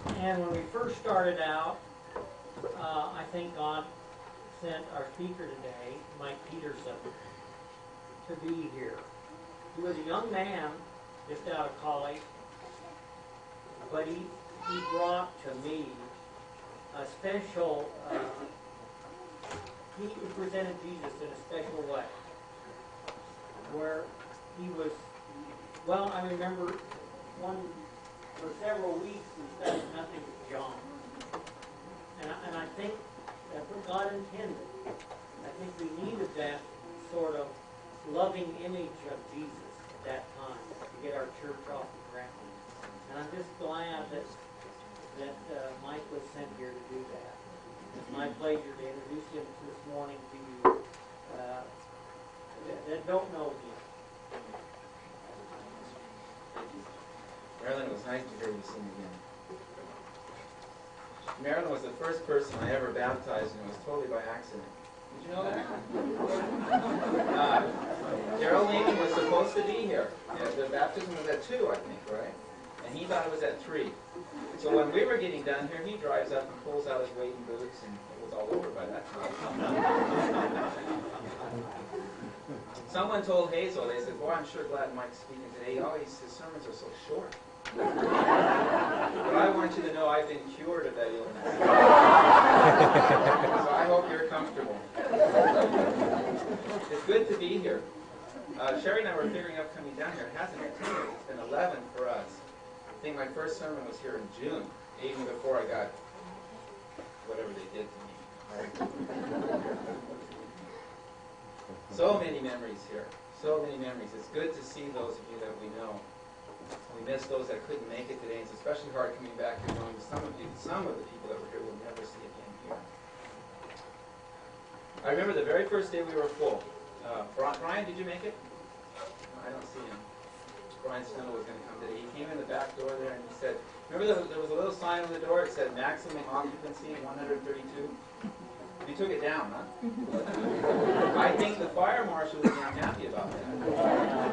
And when we first started out, I think God sent our speaker today, Mike Peterson, to be here. He was a young man, just out of college, but he brought to me a special, he presented Jesus in a special way, where he was, well, I remember for several weeks we studied nothing but John. And I think that's what God intended. I think we needed that sort of loving image of Jesus at that time to get our church off the ground. And I'm just glad that Mike was sent here to do that. It's my pleasure to introduce him this morning to you that don't know him. Marilyn, it was nice to hear you sing again. Marilyn was the first person I ever baptized, and it was totally by accident. Did you know that? Gerald Lehman was supposed to be here. The baptism was at 2, I think, right? And he thought it was at 3. So when we were getting done here, he drives up and pulls out his wading boots, and it was all over by that time. Someone told Hazel, they said, boy, I'm sure glad Mike's speaking today. His sermons are so short. But I want you to know I've been cured of that illness. So I hope you're comfortable. It's good to be here. Sherry and I were figuring out coming down here. It hasn't been 10 years. It's been 11 for us. I think my first sermon was here in June, even before I got whatever they did to me. So many memories here. So many memories. It's good to see those of you that we know. We miss those that couldn't make it today. It's especially hard coming back and knowing some of the people that were here we'll never see again here. I remember the very first day we were full. Brian, did you make it? No, I don't see him. Brian Snow was going to come today. He came in the back door there and he said, remember there was a little sign on the door? It said maximum occupancy 132. You took it down, huh? I think the fire marshal was not happy about that.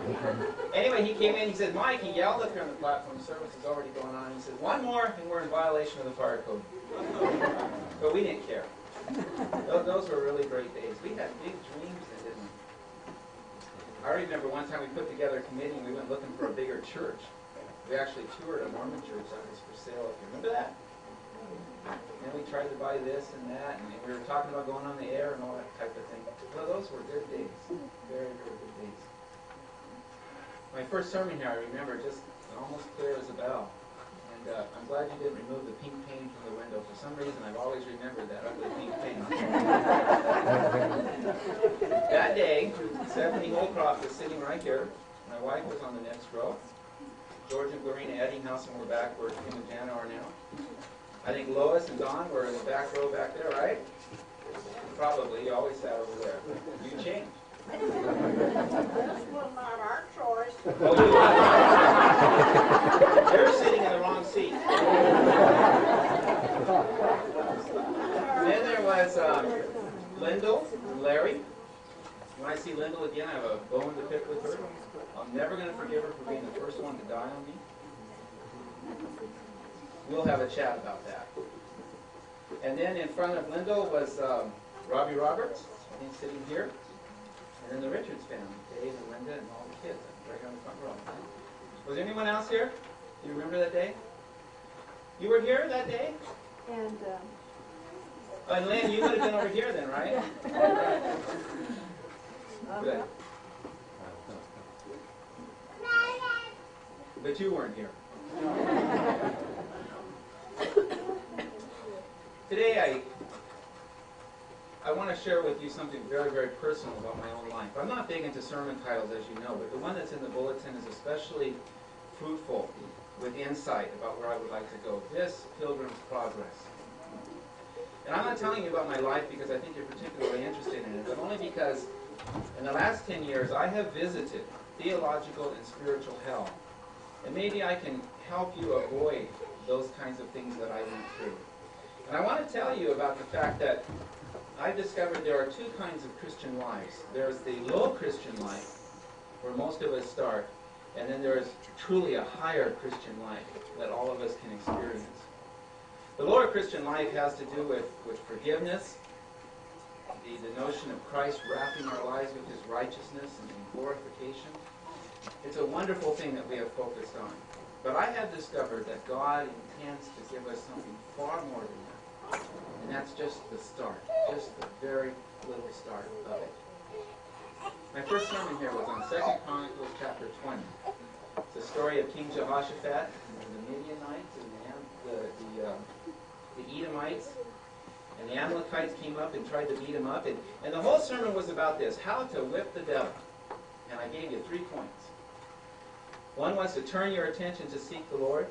Anyway, he came in, he said, Mike, he yelled up here on the platform, the service is already going on. He said, one more and we're in violation of the fire code. But we didn't care. Those were really great days. We had big dreams then, didn't we? I remember one time we put together a committee and we went looking for a bigger church. We actually toured a Mormon church that was for sale up here. Remember that? And we tried to buy this and that, and we were talking about going on the air and all that type of thing. Well, those were good days. Very, very good days. My first sermon here, I remember, just almost clear as a bell. And I'm glad you didn't remove the pink paint from the window. For some reason, I've always remembered that ugly pink paint. That day, Stephanie Holcroft was sitting right here. My wife was on the next row. George and Glorina Eddinghausen were back where Kim and Jana are now. I think Lois and Don were in the back row back there, right? Probably. You always sat over there. You changed. This was not our choice. Oh, you They're sitting in the wrong seat. Then there was Lyndall and Larry. When I see Lyndall again, I have a bone to pick with her. I'm never going to forgive her for being the first one to die on me. We'll have a chat about that. And then in front of Lyndall was Robbie Roberts. He's sitting here. And then the Richards family, Dave and Linda and all the kids, right here on the front row. Was there anyone else here? Do you remember that day? You were here that day? And Lynn, you would have been over here then, right? Good. But you weren't here. Today I want to share with you something very, very personal about my own life. I'm not big into sermon titles, as you know, but the one that's in the bulletin is especially fruitful with insight about where I would like to go. This Pilgrim's Progress. And I'm not telling you about my life because I think you're particularly interested in it, but only because in the last 10 years I have visited theological and spiritual hell. And maybe I can help you avoid those kinds of things that I went through. And I want to tell you about the fact that I've discovered there are two kinds of Christian lives. There's the low Christian life, where most of us start, and then there's truly a higher Christian life that all of us can experience. The lower Christian life has to do with forgiveness, the notion of Christ wrapping our lives with his righteousness and glorification. It's a wonderful thing that we have focused on. But I have discovered that God intends to give us something far more than that. And that's just the start, just the very little start of it. My first sermon here was on 2 Chronicles chapter 20. It's the story of King Jehoshaphat and the Midianites and the Edomites. And the Amalekites came up and tried to beat him up. And the whole sermon was about this, how to whip the devil. And I gave you 3 points. One was to turn your attention to seek the Lord.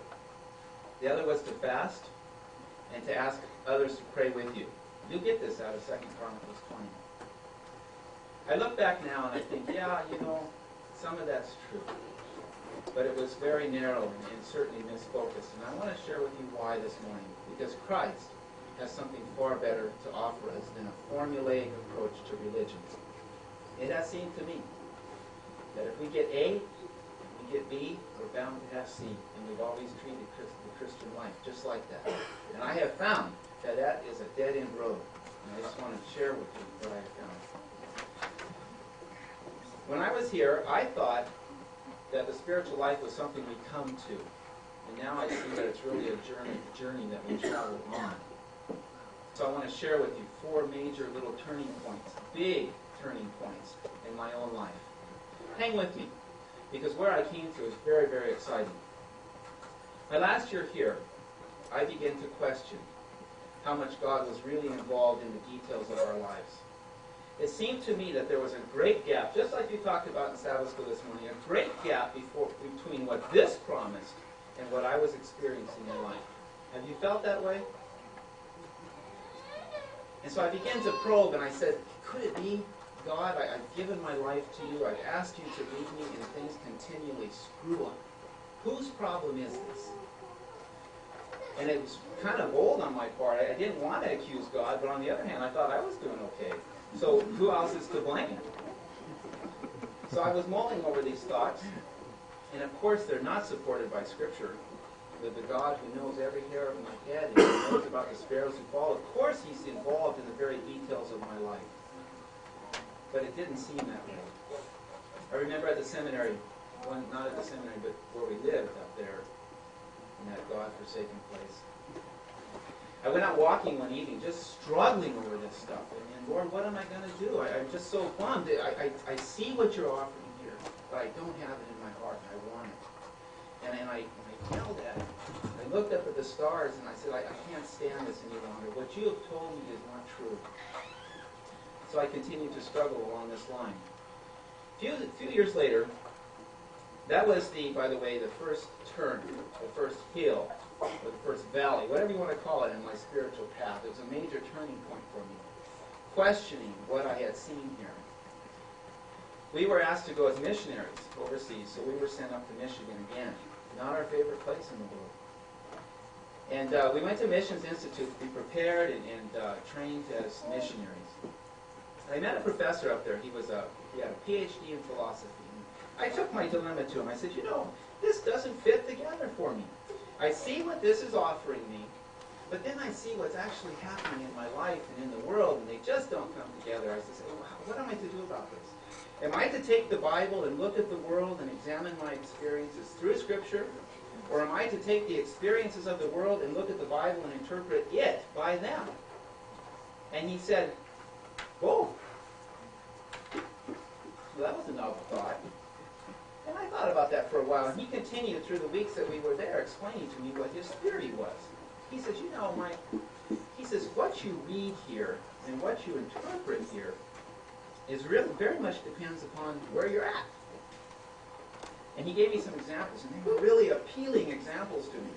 The other was to fast and to ask others to pray with you. You get this out of 2 Chronicles 20. I look back now and I think, yeah, some of that's true. But it was very narrow and certainly misfocused. And I want to share with you why this morning. Because Christ has something far better to offer us than a formulaic approach to religion. It has seemed to me that if we get A, we get B, we're bound to have C. And we've always treated the Christian life just like that. And I have found that that is a dead-end road. And I just want to share with you what I have found. When I was here, I thought that the spiritual life was something we come to. And now I see that it's really a journey that we travel on. So I want to share with you 4 major little turning points, big turning points in my own life. Hang with me, because where I came to is very, very exciting. My last year here, I began to question how much God was really involved in the details of our lives. It seemed to me that there was a great gap, just like you talked about in Sabbath school this morning, a great gap between what this promised and what I was experiencing in life. Have you felt that way? And so I began to probe, and I said, could it be, God, I've given my life to you, I've asked you to lead me, and things continually screw up. Whose problem is this? And it was kind of bold on my part. I didn't want to accuse God, but on the other hand, I thought I was doing okay. So who else is to blame? So I was mulling over these thoughts, and of course they're not supported by Scripture. The God who knows every hair of my head and who knows about the sparrows who fall, of course he's involved in the very details of my life. But it didn't seem that way. I remember at the seminary, not at the seminary, but where we lived up there, in that God-forsaken place. I went out walking one evening, just struggling over this stuff. And Lord, what am I going to do? I'm just so bummed. I see what you're offering here, but I don't have it in my heart, and I want it. And I yelled at it. I looked up at the stars, and I said, I can't stand this any longer. What you have told me is not true. So I continued to struggle along this line. A few years later, that was by the way, the first turn, the first hill, or the first valley, whatever you want to call it in my spiritual path. It was a major turning point for me, questioning what I had seen here. We were asked to go as missionaries overseas, so we were sent up to Michigan again. Not our favorite place in the world. And we went to Missions Institute to be prepared and trained as missionaries. I met a professor up there. He had a PhD in philosophy. I took my dilemma to him. I said, this doesn't fit together for me. I see what this is offering me, but then I see what's actually happening in my life and in the world, and they just don't come together. I said, what am I to do about this? Am I to take the Bible and look at the world and examine my experiences through Scripture? Or am I to take the experiences of the world and look at the Bible and interpret it by them? And he said, both. Well, that was a novel thought. And I thought about that for a while, and he continued through the weeks that we were there explaining to me what his theory was. He says, Mike, he says, what you read here and what you interpret here is really very much depends upon where you're at. And he gave me some examples, and they were really appealing examples to me.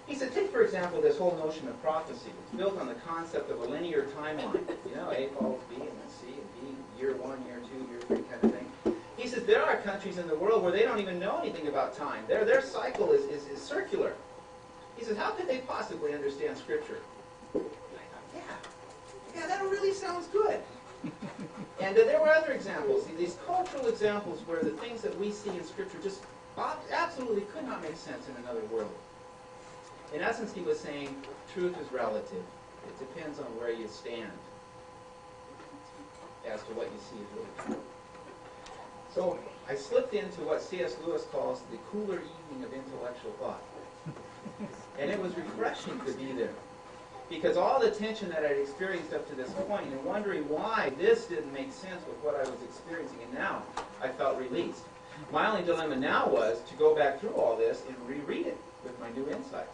He said, take, for example, this whole notion of prophecy. It's built on the concept of a linear timeline. A follows B, and then C, and B, year 1, year 2, year 3 kind of thing. He says, there are countries in the world where they don't even know anything about time. Their cycle is circular. He says, how could they possibly understand Scripture? And I thought, yeah, that really sounds good. And there were other examples, these cultural examples where the things that we see in Scripture just absolutely could not make sense in another world. In essence, he was saying truth is relative. It depends on where you stand as to what you see as really true. So I slipped into what C.S. Lewis calls the cooler evening of intellectual thought. And it was refreshing to be there. Because all the tension that I'd experienced up to this point and wondering why this didn't make sense with what I was experiencing, and now I felt released. My only dilemma now was to go back through all this and reread it with my new insight.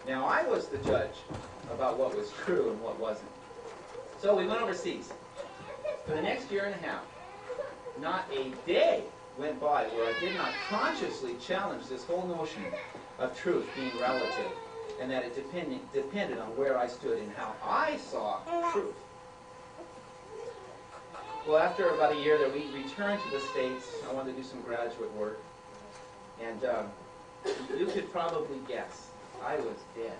Now I was the judge about what was true and what wasn't. So we went overseas. For the next year and a half, not a day went by where I did not consciously challenge this whole notion of truth being relative, and that it depended on where I stood and how I saw truth. Well, after about a year that we returned to the States, I wanted to do some graduate work, and you could probably guess, I was dead.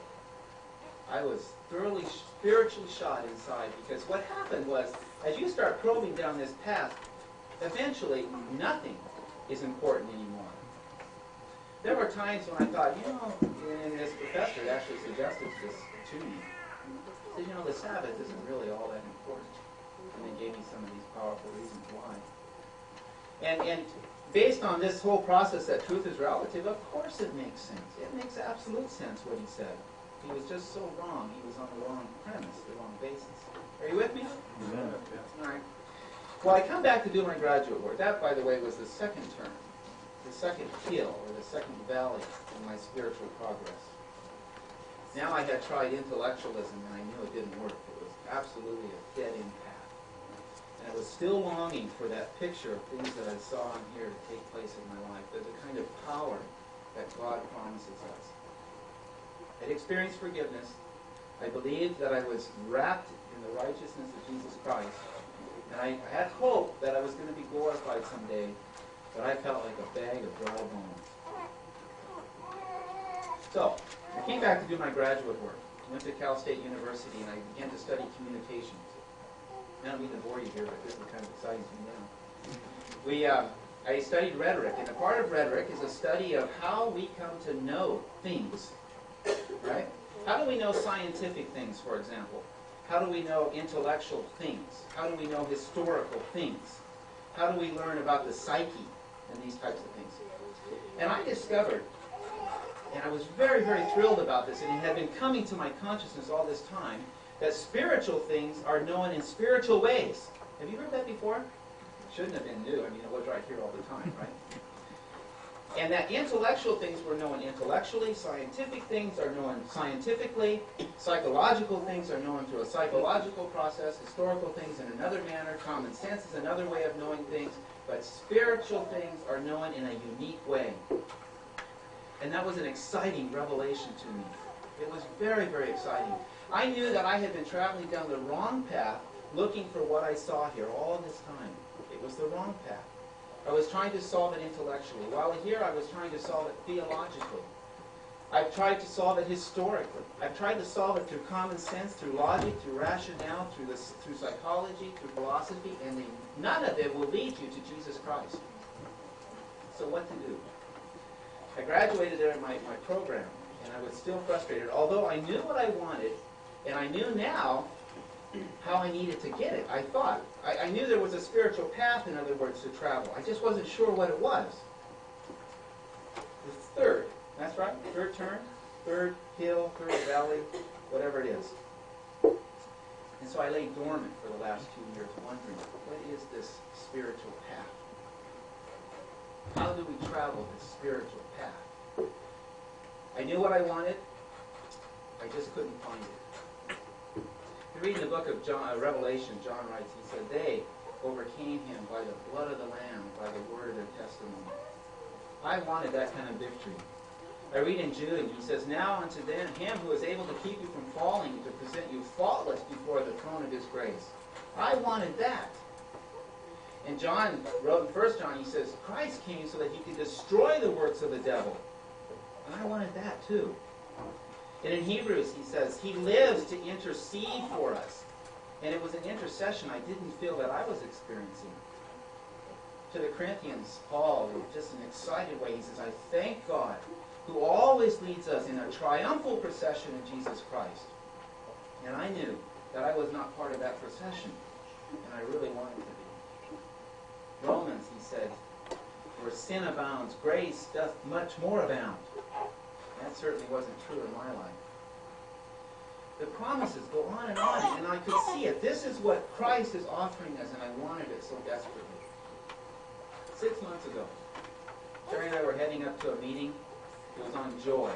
I was thoroughly spiritually shot inside, because what happened was, as you start probing down this path, eventually nothing is important anymore. There were times when I thought, and this professor actually suggested this to me. He said, the Sabbath isn't really all that important. And they gave me some of these powerful reasons why. And based on this whole process that truth is relative, of course it makes sense. It makes absolute sense what he said. He was just so wrong. He was on the wrong premise, the wrong basis. Are you with me? Amen. All right. Well, I come back to do my graduate work. That, by the way, was the second term, the second hill, or the second valley in my spiritual progress. Now I had tried intellectualism, and I knew it didn't work. It was absolutely a dead-end path. And I was still longing for that picture of things that I saw in here to take place in my life, the kind of power that God promises us. I'd experienced forgiveness. I believed that I was wrapped in the righteousness of Jesus Christ. And I had hope that I was going to be glorified someday, but I felt like a bag of dry bones. So, I came back to do my graduate work. I went to Cal State University and I began to study communications. I don't mean to bore you here, but this is kind of exciting to me now. I studied rhetoric, and a part of rhetoric is a study of how we come to know things, right? How do we know scientific things, for example? How do we know intellectual things? How do we know historical things? How do we learn about the psyche and these types of things? And I discovered, and I was very, very thrilled about this, and it had been coming to my consciousness all this time, that spiritual things are known in spiritual ways. Have you heard that before? It shouldn't have been new. I mean, it was right here all the time, right? And that intellectual things were known intellectually, scientific things are known scientifically, psychological things are known through a psychological process, historical things in another manner, common sense is another way of knowing things, but spiritual things are known in a unique way. And that was an exciting revelation to me. It was very, very exciting. I knew that I had been traveling down the wrong path, looking for what I saw here all this time. It was the wrong path. I was trying to solve it intellectually. While here, I was trying to solve it theologically. I've tried to solve it historically. I've tried to solve it through common sense, through logic, through rationale, through psychology, through philosophy, and none of it will lead you to Jesus Christ. So what to do? I graduated there in my program, and I was still frustrated. Although I knew what I wanted, and I knew now how I needed to get it. I knew there was a spiritual path, in other words, to travel. I just wasn't sure what it was. The third, that's right, third turn, third hill, third valley, whatever it is. And so I lay dormant for the last 2 years, wondering, what is this spiritual path? How do we travel this spiritual path? I knew what I wanted, I just couldn't find it. If you read in the book of Revelation, John writes, he said, they overcame him by the blood of the Lamb, by the word of their testimony. I wanted that kind of victory. I read in Jude, he says, now unto him who is able to keep you from falling and to present you faultless before the throne of his grace. I wanted that. And John wrote in 1 John, he says, Christ came so that he could destroy the works of the devil. And I wanted that too. And in Hebrews, he says, he lives to intercede for us. And it was an intercession I didn't feel that I was experiencing. To the Corinthians, Paul, in just an excited way, he says, I thank God who always leads us in a triumphal procession of Jesus Christ. And I knew that I was not part of that procession, and I really wanted to be. Romans, he said, where sin abounds, grace doth much more abound. That certainly wasn't true in my life. The promises go on, and I could see it. This is what Christ is offering us, and I wanted it so desperately. 6 months ago, Sherry and I were heading up to a meeting. It was on joy.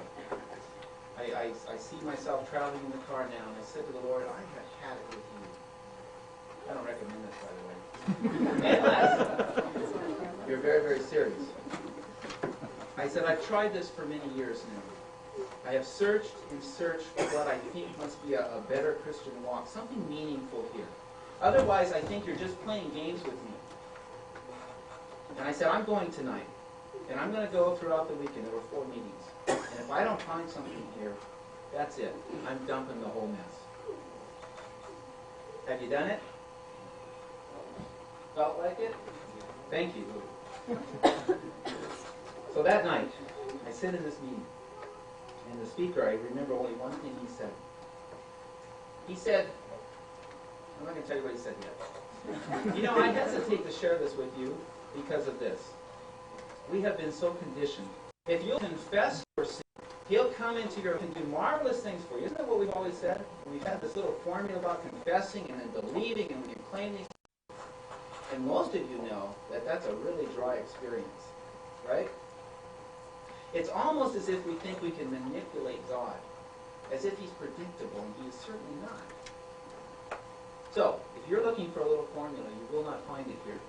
I see myself traveling in the car now, and I said to the Lord, I have had it with you. I don't recommend this, by the way. You're very, very serious. I said, I've tried this for many years now. I have searched and searched for what I think must be a better Christian walk, something meaningful here. Otherwise, I think you're just playing games with me. And I said, I'm going tonight. And I'm going to go throughout the weekend. There were 4 meetings. And if I don't find something here, that's it. I'm dumping the whole mess. Have you done it? Felt like it? Thank you. So that night, I sit in this meeting. And the speaker, I remember only one thing he said. He said, I'm not going to tell you what he said yet. You know, I hesitate to share this with you because of this. We have been so conditioned. If you'll confess your sin, He'll come into your and do marvelous things for you. Isn't that what we've always said? We've had this little formula about confessing and then believing, and we can claim these. And most of you know that that's a really dry experience, right? It's almost as if we think we can manipulate God, as if He's predictable, and He is certainly not. So, if you're looking for a little formula, you will not find it here.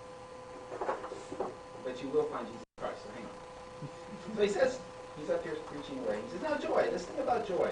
But you will find Jesus Christ, so hang on. So he says, he's up here preaching away. He says, now joy, this thing about joy.